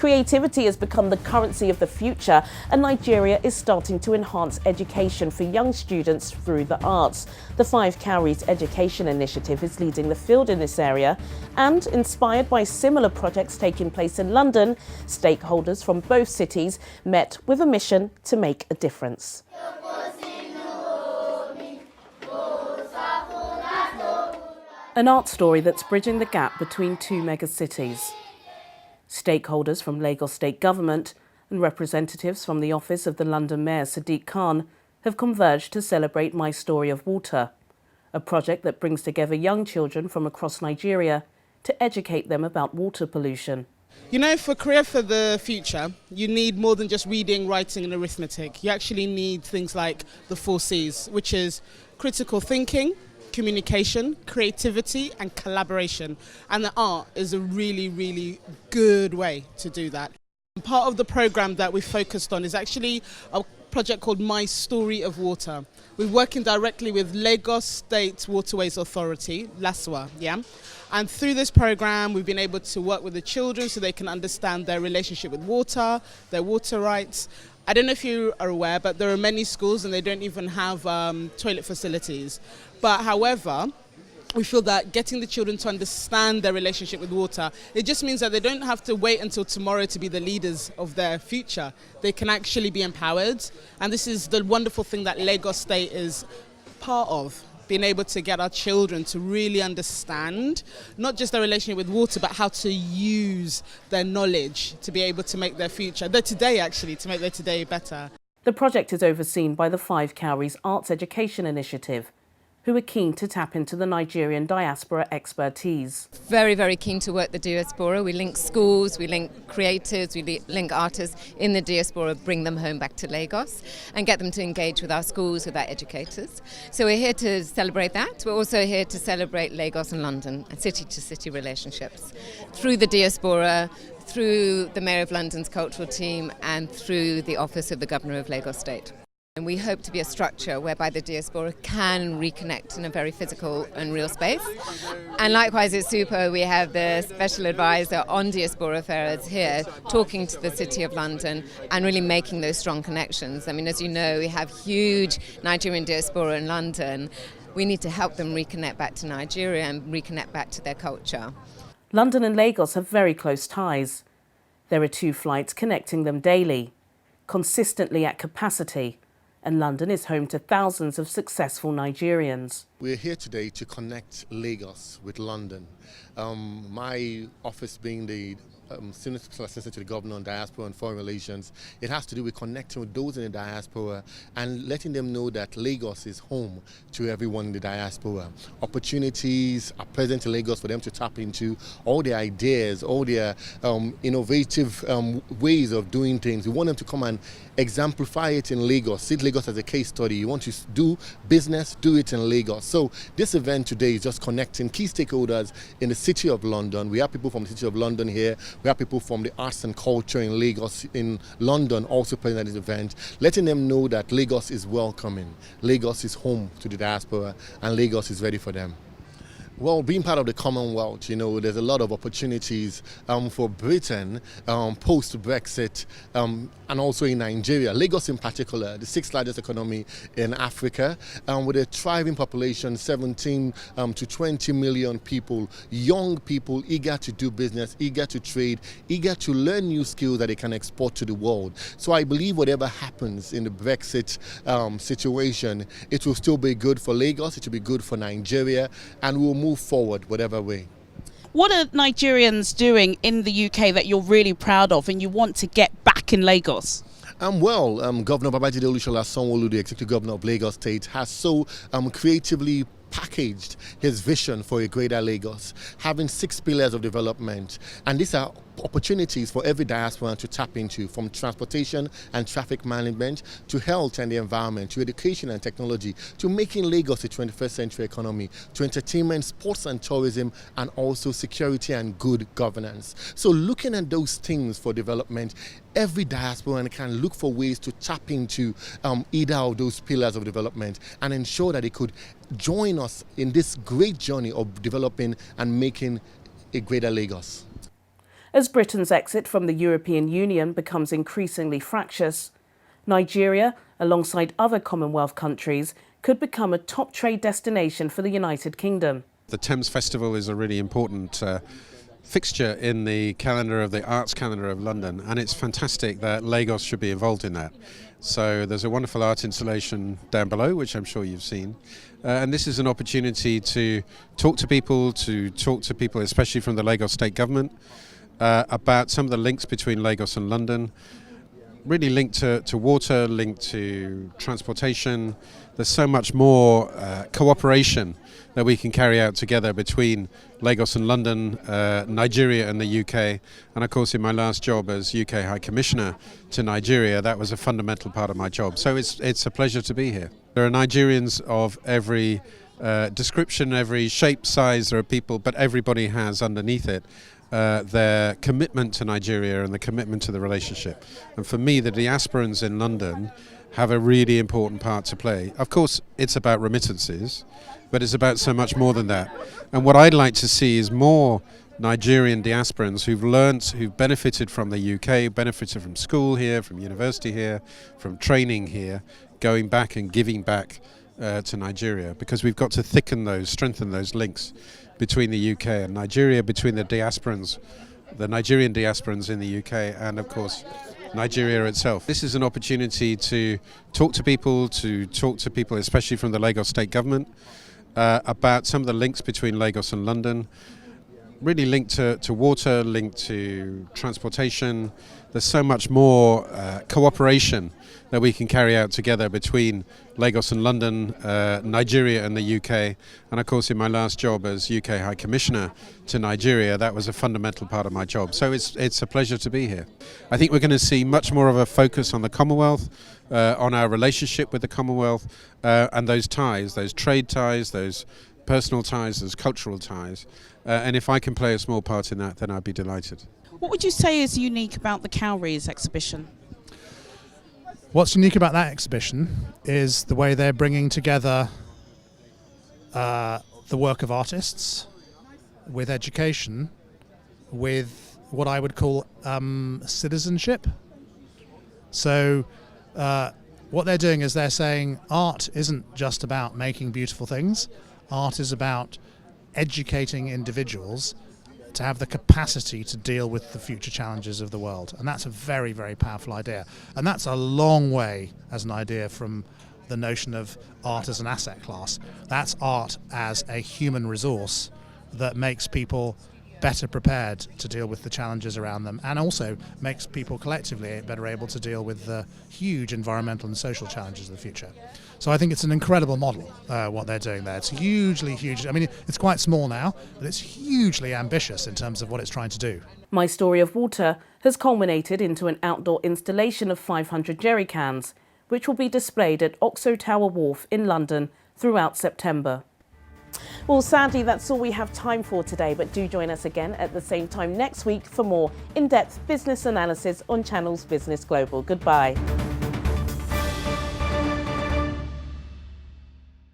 Creativity has become the currency of the future, and Nigeria is starting to enhance education for young students through the arts. The Five Cowries Education Initiative is leading the field in this area, and inspired by similar projects taking place in London, stakeholders from both cities met with a mission to make a difference. An art story that's bridging the gap between two megacities. Stakeholders from Lagos State Government and representatives from the office of the London Mayor Sadiq Khan have converged to celebrate My Story of Water, a project that brings together young children from across Nigeria to educate them about water pollution. You know, for Career for the Future, you need more than just reading, writing and arithmetic. You actually need things like the 4 C's, which is critical thinking, communication, creativity and collaboration. And the art is a really, really good way to do that. Part of the programme that we focused on is actually a project called My Story of Water. We're working directly with Lagos State Waterways Authority, LASWA, yeah? And through this programme, we've been able to work with the children so they can understand their relationship with water, their water rights. I don't know if you are aware, but there are many schools and they don't even have toilet facilities. But however, we feel that getting the children to understand their relationship with water, it just means that they don't have to wait until tomorrow to be the leaders of their future. They can actually be empowered. And this is the wonderful thing that Lagos State is part of, being able to get our children to really understand not just their relationship with water, but how to use their knowledge to be able to make their future, their today actually, to make their today better. The project is overseen by the Five Cowries Arts Education Initiative, who are keen to tap into the Nigerian diaspora expertise. Very, very keen to work the Diaspora. We link schools, we link creatives, we link artists in the Diaspora, bring them home back to Lagos and get them to engage with our schools, with our educators. So we're here to celebrate that. We're also here to celebrate Lagos and London and city-to-city relationships through the Diaspora, through the Mayor of London's cultural team and through the Office of the Governor of Lagos State. And we hope to be a structure whereby the Diaspora can reconnect in a very physical and real space. And likewise at SUPO, we have the special advisor on Diaspora Affairs here talking to the City of London and really making those strong connections. I mean, as you know, we have huge Nigerian diaspora in London. We need to help them reconnect back to Nigeria and reconnect back to their culture. London and Lagos have very close ties. There are 2 flights connecting them daily, consistently at capacity, and London is home to thousands of successful Nigerians. We're here today to connect Lagos with London. My office being the Senior Special Assistant to the Governor on Diaspora and Foreign Relations, it has to do with connecting with those in the diaspora and letting them know that Lagos is home to everyone in the diaspora. Opportunities are present in Lagos for them to tap into, all their ideas, all their innovative ways of doing things. We want them to come and exemplify it in Lagos, see Lagos as a case study. You want to do business, do it in Lagos. So this event today is just connecting key stakeholders in the City of London. We have people from the City of London here. We have people from the arts and culture in Lagos, in London, also present at this event, letting them know that Lagos is welcoming. Lagos is home to the diaspora and Lagos is ready for them. Well, being part of the Commonwealth, you know, there's a lot of opportunities for Britain post-Brexit and also in Nigeria. Lagos in particular, the 6th largest economy in Africa, with a thriving population, 17 to 20 million people, young people eager to do business, eager to trade, eager to learn new skills that they can export to the world. So I believe whatever happens in the Brexit situation, it will still be good for Lagos, it will be good for Nigeria, and we'll move forward whatever way. What are Nigerians doing in the UK that you're really proud of and you want to get back in Lagos? Governor Babajide Olusola Sanwo-Olu, the Executive Governor of Lagos State, has so creatively packaged his vision for a greater Lagos, having 6 pillars of development. And these are opportunities for every diaspora to tap into, from transportation and traffic management to health and the environment, to education and technology, to making Lagos a 21st century economy, to entertainment, sports and tourism, and also security and good governance. So looking at those things for development, every diaspora can look for ways to tap into either of those pillars of development and ensure that they could join us in this great journey of developing and making a greater Lagos. As Britain's exit from the European Union becomes increasingly fractious, Nigeria, alongside other Commonwealth countries, could become a top trade destination for the United Kingdom. The Thames Festival is a really important fixture in the calendar of the arts calendar of London, and it's fantastic that Lagos should be involved in that. So there's a wonderful art installation down below, which I'm sure you've seen, and this is an opportunity to talk to people, especially from the Lagos State Government, about some of the links between Lagos and London, really linked to water, linked to transportation. There's so much more cooperation that we can carry out together between Lagos and London, Nigeria and the UK. And of course, in my last job as UK High Commissioner to Nigeria, that was a fundamental part of my job. So it's a pleasure to be here. There are Nigerians of every description, every shape, size. There are people, but everybody has underneath it their commitment to Nigeria and the commitment to the relationship. And for me, the diasporans in London have a really important part to play. Of course, it's about remittances, but it's about so much more than that. And what I'd like to see is more Nigerian diasporans who've benefited from the UK, benefited from school here, from university here, from training here, going back and giving back to Nigeria, because we've got to strengthen those links between the UK and Nigeria, between the diasporans, the Nigerian diasporans in the UK, and of course Nigeria itself. This is an opportunity to talk to people, especially from the Lagos State Government, about some of the links between Lagos and London, really linked to water, linked to transportation. There's so much more cooperation that we can carry out together between Lagos and London, Nigeria and the UK. And of course, in my last job as UK High Commissioner to Nigeria, that was a fundamental part of my job. So it's a pleasure to be here. I think we're going to see much more of a focus on the Commonwealth, on our relationship with the Commonwealth, and those ties, those trade ties, those personal ties, those cultural ties. And if I can play a small part in that, then I'd be delighted. What would you say is unique about the Cowries exhibition? What's unique about that exhibition is the way they're bringing together the work of artists with education, with what I would call citizenship. So what they're doing is they're saying art isn't just about making beautiful things. Art is about educating individuals to have the capacity to deal with the future challenges of the world. And that's a very, very powerful idea. And that's a long way as an idea from the notion of art as an asset class. That's art as a human resource that makes people better prepared to deal with the challenges around them, and also makes people collectively better able to deal with the huge environmental and social challenges of the future. So I think it's an incredible model, what they're doing there. It's hugely, huge. I mean, it's quite small now, but it's hugely ambitious in terms of what it's trying to do. My Story of Water has culminated into an outdoor installation of 500 jerry cans, which will be displayed at Oxo Tower Wharf in London throughout September. Well, sadly, that's all we have time for today, but do join us again at the same time next week for more in-depth business analysis on Channel's Business Global. Goodbye.